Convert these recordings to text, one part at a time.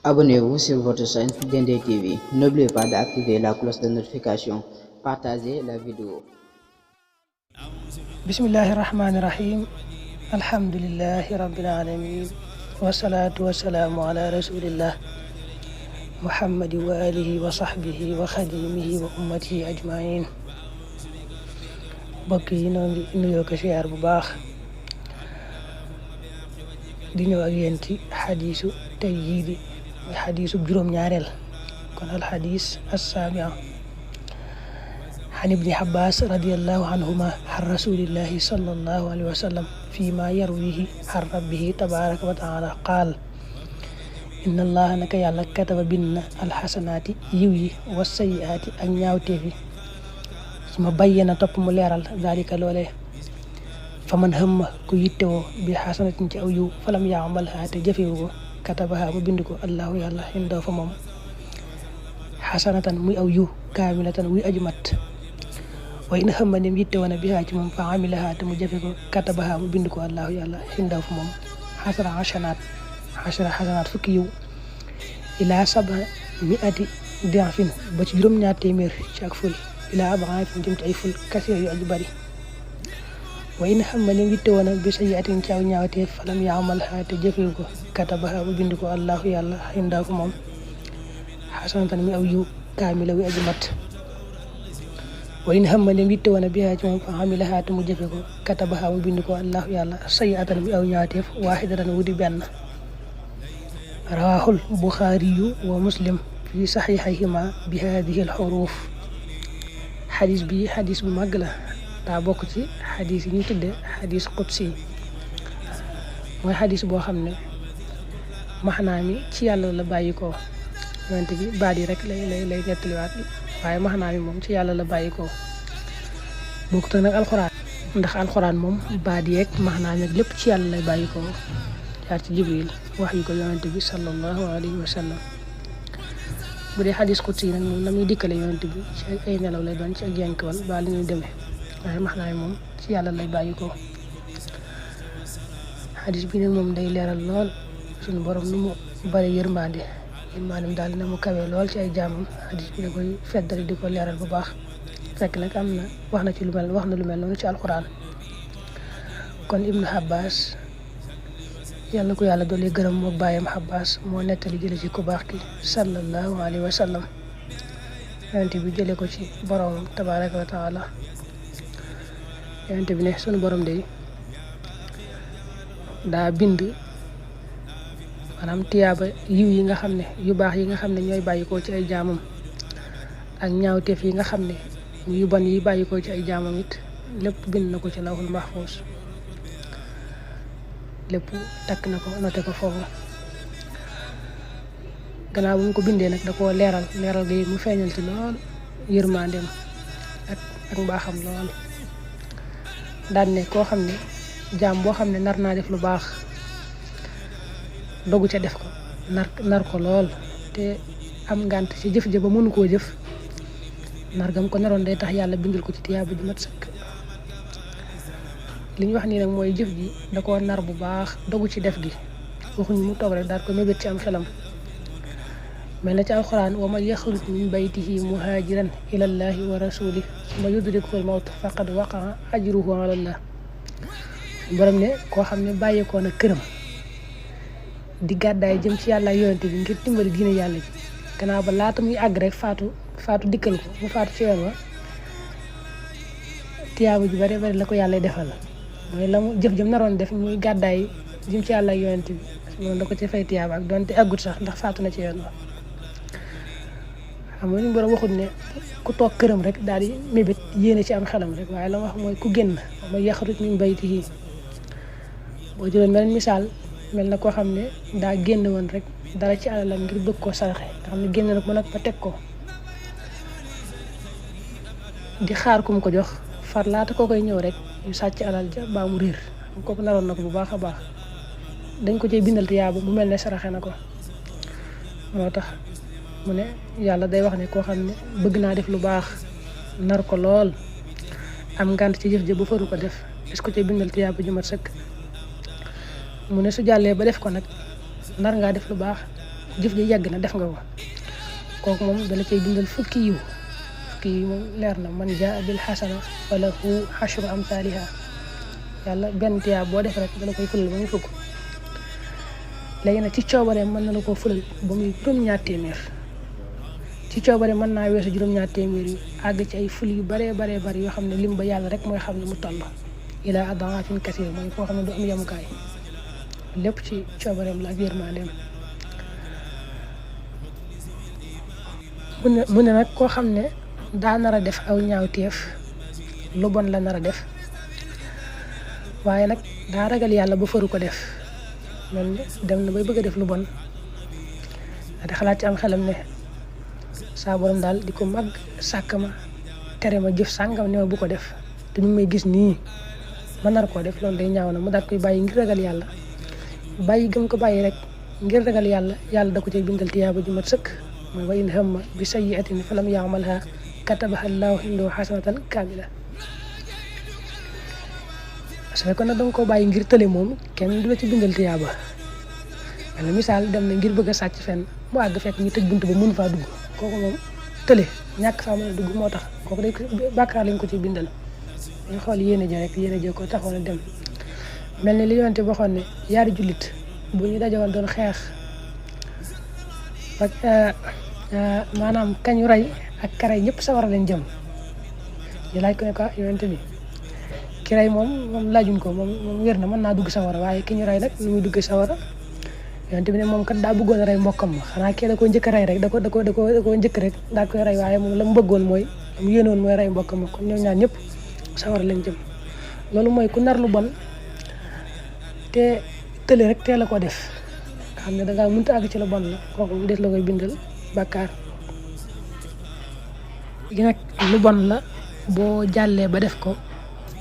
Abonnez-vous sur votre chaîne Dendé TV. N'oubliez pas d'activer la cloche de notification. Partagez la vidéo. Bismillahi rahmani rahim. Alhamdulillahi rabbil alamin. Wassalatu wassalamu ala rasulillah Muhammadi wa alihi wa sahbihi wa khadimihi wa ummatihi ajmain. Mbokk yi noo ngi nuyoo ko siyaar bu baax di ñëw ak yéen ci xadiisu tey jii di xadiisu juróom-ñaareel kon alxadiis assaabi'a an ibni Abbas radiyallahu anhuma an rasulillahi sallallahu alayhi wa sallam fi ma yarwihi an rabbihi tabaraka wa taala qaal inna allaha naka yàlla kataba bind na alxasanaati yiw yi wa sayiaati ak ñaawteef yi su ma bayyana topp mu leeral zalika loolee fa man hëmma ku yittewoo bi xasanatin ci aw yiw falam yaamal te jëfewu ko katabaha mu bind ko allahu yàlla indaw fa moom xasanatan muy aw yiw kaamilatan muy aju mat wa in hëmma nem yittewoo na bihaa ci moom fa amilaha te mu jëfe ko katabaha mu bind ko allahu yàlla indaw fa moom xasara xasanaat fukki yiw ilaa saba miati diafin ba ci juróom-ñaar téeméer ci ak ful ilaa abaafin jëm ci ay ful kasiir yu aju bari wa in hamma ne witte woon bi sayyi'atin ci aw ñaawteef falam ya'malha te jëfewu ko katabaha mu bind ko allahu yàlla indaa ko moom xasanatan mi aw yiw kaamila wi aju mat wa in hamma ne witte woon bihaa ci moom fa amilaha te mu jëfe ko katabaha mu bind ko allahu yàlla sayyi'atan mi aw ñaawteef waahidatan wu di benn rawaahul buxaariyu wa muslim fi saxiixayhima bi haadihi al-xuruuf xadis bi xadis bu màgg la daa bokk ci xadis yi ñu tudde xadis qudsi mooy xadis boo xam ne maxnaa mi ci yàlla la bàyyi ko yonent bi baat yi rek lay nettaliwaat waaye maxnaa mi moom ci yàlla la bàyyi ko bokkut nag alxuraan ndax alxuraan moom baat yeeg maxnaa mi lépp ci yàlla lay bàyyi ko jaar ci jibril wax yu ko yonent bi sallallahu alayhi wa sallam bu dee xadis qudsi nag moom na muy dikkale yonent bi ci ay nelaw lay doon ci ak yenkiwal ba li ñuy demee waaye maxnaay moom ci yàlla lay bàyyi ko xadis bi nag moom day leeral lool suñu borom nu mu bari yërmaandem daal na mu kawee lool ci ay jaamam xadis bi da koy feddali di ko leeral bu baax fekk nag am na wax na lu mel noonu ci alquran kon ibnu Abbas yàlla ko yàlla doole gërëm mook bàyyam Abbas moo nettali jële ci ku baax ki sallallahu alayhi wa sallam yonent bi jële ko ci borom tabaraka wa taala yonent bi ne sunu borom de daa bind maanaam tiyaaba yiw yi nga xam ne yu baax yi nga xam ne ñooy bàyyikoo ci ay jaamam ak ñaawteef yi nga xam ne yu bon yi bàyyikoo ci ay jaamam it lépp bind na ko ci lawhul mahfuus lépp takk na ko noté ko foofu gannaaw bu mu ko bindee nag da koo leeral gi mu feeñal ci lool yërmandeem ak mbaaxam lool daan ne koo xam ne jaam boo xam ne nar naa def lu baax dogu ca def ko nar ko lool te am ngànt ci jëf ja ba mënu koo jëf nar gam ko naroon day tax yàlla bindul ko ci tiyaaba ju mat sëkk li ñu wax nii nag mooy jëf ji da koo nar bu baax dogu ci def gi waxuñu mu toog rek daal ko mébét ci am xelam mel na ci alxuraan wa man yaxruj min baytihi muhaajiran ilallahi wa rasulih summa yudrikuhul mawt faqad waqaa ajruhu ala Allah borom ne koo xam ne bàyyeekoo na këram di gàddaay jëm ci yàlla yonent bi ngir dimbali diine yàlla ji gannaaw ba laata muy àgg rek faatu dikkal ko mu faatu ci yoon wa tiyaabu ju bari bari la ko yàlla defal mooy la mu jëf jëm naroon def muy gàddaay jëm ci yàlla yonent bi moom da ko ci fay tiyaaba ak doonte àggut sax ndax faatu na ci yoon wa xam nga ñu borom waxut ne ku toog këram rek daal di mébét yéene ci am xelam rek waaye la wax mooy ku génn mooy yaxruj min baytihi boo jëloon beneen misaal mel na koo xam ne daa génn woon rek dara ci alalam ngir bëgg koo saraxe nga xam ne génn na ko nag ba teg ko di xaar ku mu ko jox far laata koo koy ñëw rek ñu sàcc alal ja baa mu réer kooku naroon na ko bu baax a baax dañ ko cee bindal tiyaaba mu mel ne saraxe na ko moo tax mu ne yàlla day wax ne koo xam ne bëgg naa def lu baax nar ko lool am ngànt ci jëf ja bu faru ko def est-ce que cee bindal tiyaaba ju mat sëkk mu ne su jàllee ba def ko nag nar ngaa def lu baax jëf ji yegg na def nga ko kooku moom dala cay bindal fukki yiw moom leer na man jaa bil xasana falahu ashru amthaliha yàlla benn tiyaa boo def rek dala koy fulal ba muy fukk léegi nag ci coobare mën na la koo fulal ba muy juróom-ñaar téeméer ci coobare mën naa weesu juróom-ñaar téeméer yi àgg ci ay ful yu baree bari yoo xam ne lim ba yàlla rek mooy xam ne mu toll ila adaafin kasiir mooy foo xam ne du am yemukaay lépp ci coobareem la ak yërmandeem mu ne nag koo xam ne daa nar a def aw ñaawteef lu bon la nar a def waaye nag daa ragal yàlla ba faru ko def mel ni dem na bay bëgg a def lu bon da xalaat ci am xelam ne saa borom daal di ko mag sàkk ma tere ma jëf sàngam ne ma bu ko def te ñu may gis nii ma nar koo def loolu day ñaaw na mu daal koy bàyyi ngir ragal yàlla bàyyi gëm ko bàyyi rek ngir ragal yàlla yàlla da ko cay bindal tiyaaba ju mat sëkk mooy wa in hamma bi sayyi'atin falam ya'malha katabaha Allahu indahu hasanatan kaamila su fekkoon nag danga ko bàyyi ngir tële moom kenn du la ci bindal tiyaaba wala misaal dem na ngir bëgg a sàcc fenn mu àgg fekk ñu tëj bunt ba mënu faa dugg kooku moom tële ñàkk faa mën a dugg moo tax kooku day bàkkaar lañ ko ci bindal dañ xool yéene ja rek yéene ja ko taxoon a dem mel ni li yonte waxoon ne yaari jullit bu ñu dajewoon doon xeex ak maanaam kañu rey ak ka rey ñëpp sawara lañ jëm ñu laaj ko ne ko yonte bi ki rey moom laajuñ ko moom wér na mën naa dugg sawara waaye ki ñu rey nag nu muy dugg sawara yonte bi ne moom kat daa bëggoon a rey mbokkam ma xanaa kii da koo njëkk a rey rek da ko njëkk rek daa koy rey waaye moom la mu bëggoon mooy la mu yéenoon mooy rey mbokkam ma kon ñoom ñaar ñëpp sawara lañ jëm loolu mooy ku nar lu bon te tële rek teel a ko def nga xam ne dangaa mënta àgg ci la bon la kooku mu des la koy bindal bàkkaar gi nag lu bon la boo jàllee ba def ko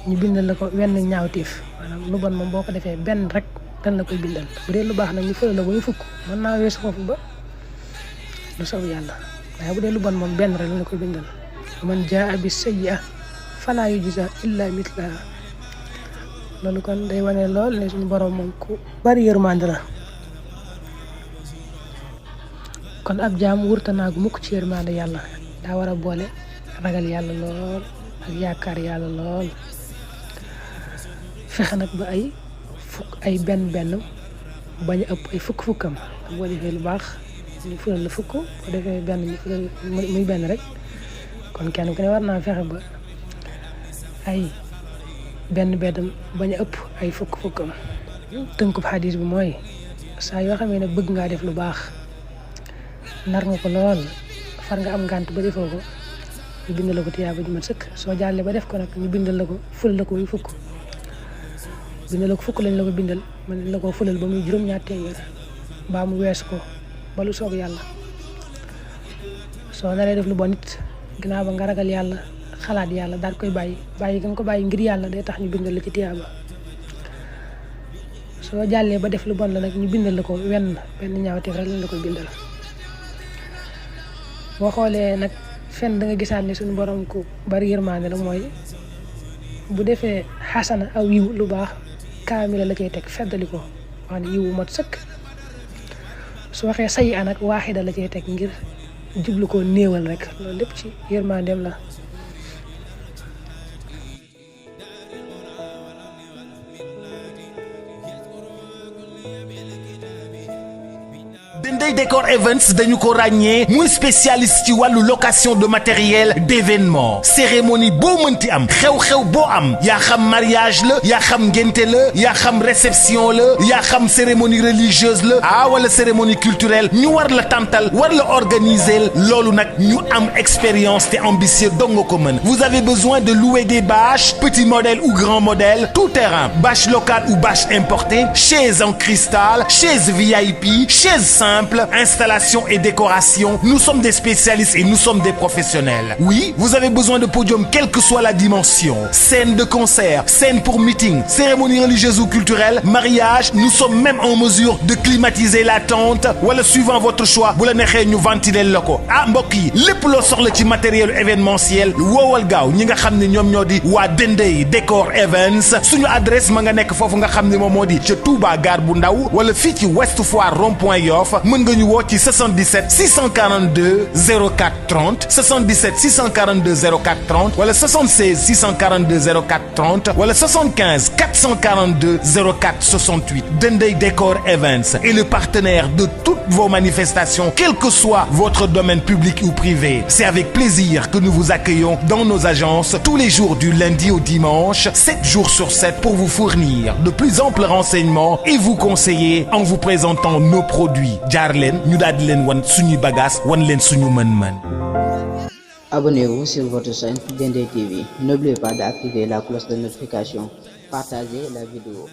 ñu bindal la ko wenn ñaawteef maanaam lu bon moom boo ko defee benn rek dan la koy bindal bu dee lu baax nag ñu fële la ba ñu fukk mën naa weesu foofu ba lu sow yàlla waaye bu dee lu bon moom benn rek la koy bindal man jaa bi sayyi'a falaa yujzaa illaa mislahaa loolu kon day wane lool ne suñu borom moom ku bari yërmande la kon ab jaam wurta naagu mukk ci yërmande yàlla daa war a boole ragal yàlla lool ak yaakaar yàlla lool fexe nag ba ay benn bañ a ëpp ay fukk-fukkam boo defee lu baax ñu fulal la fukk boo defee benn ñu fulal muy benn rek kon kenn ku ne war naa fexe ba ay benn bañ a ëpp ay fukk-fukkam tënkub xadis bi mooy saa yoo xamee ne bëgg ngaa def lu baax nar nga ko lool far nga am ngànt ba defoo ko ñu bindal la ko tiyaaba ju mat sëkk soo jàllee ba def ko nag ñu bindal la ko fulal la ko muy fukk bindal la ko fukk lañ la ko bindal mën la ko fulal ba muy juróom-ñaar téeméer mbaa mu wees ko ba lu soob yàlla soo naree def lu bon nit ginnaaw ba nga ragal yàlla xalaat yàlla daal koy bàyyi ga nga ko bàyyi ngir yàlla day tax ñu bindal la ci tiyaaba soo jàllee ba def lu bon la nag ñu bindal la ko benn ñaawteef rek lañ la koy bindal boo xoolee nag fenn da nga gisaat ne suñu borom ku bari yërmande la mooy bu defee xasana aw yiw lu baax kaamila la cay teg feddali ko wax ne yiwu mat sëkk su waxee sayi a nag waaxida la cay teg ngir jublu ko néewal rek loolu lépp ci yërmandeem la Dendey Décor Events dañu ko ràññee muy spécialiste ci wàllu location de matériel d'événement cérémonie boo mënti am xew-xew boo am yaa xam mariage la yaa xam ngénte la yaa xam réception la yaa xam cérémonie religieuse la wala cérémonie culturelle ñu war la tàntal war la organiser loolu nag ñu am expérience te ambitieux dong nga ko mën vous avez besoin de louer des bâches petits modèles ou grands modèles tout terrain bâche locale ou bâche importée chaises en cristal chaises VIP chaises simple, installation et décoration. Nous sommes des spécialistes et nous sommes des professionnels. Oui, vous avez besoin de podium, quelle que soit la dimension. Scène de concert, scène pour meeting, cérémonie religieuse ou culturelle, mariage. Nous sommes même en mesure de climatiser la tente. Wala suivant votre choix, bu la neexee ñu ventiler la ko. Mbokk yi, lépp loo soxla ci matériel événementiel, woowal gaaw ñi nga xam ne ñoom ñoo di waa Dendey Décor Events. Suñu adresse ma nga nekk foofu nga xam ne moom moo di ca Touba Gare bu Ndaw wala fii ci Ouest Foire rond-point Yoff mën mën nga ñu woo ci 77 642 04 30 77 642 04 30 wala 76 642 04 30 wala 75 442 04 68. Dendey Décor Events est le partenaire de toutes vos manifestations, quel que soit votre domaine public ou privé. C'est avec plaisir que nous vous accueillons dans nos agences tous les jours du lundi au dimanche, 7 jours sur 7 pour vous fournir de plus amples renseignements et vous conseiller en vous présentant nos produits. Jaar leen ñu daal di leen wan suñuy bagages wan leen suñu mën-mën. Abonnez-vous sur votre chaîne Dendey TV. N'oubliez pas d'activer la cloche de notification. Partagez la vidéo.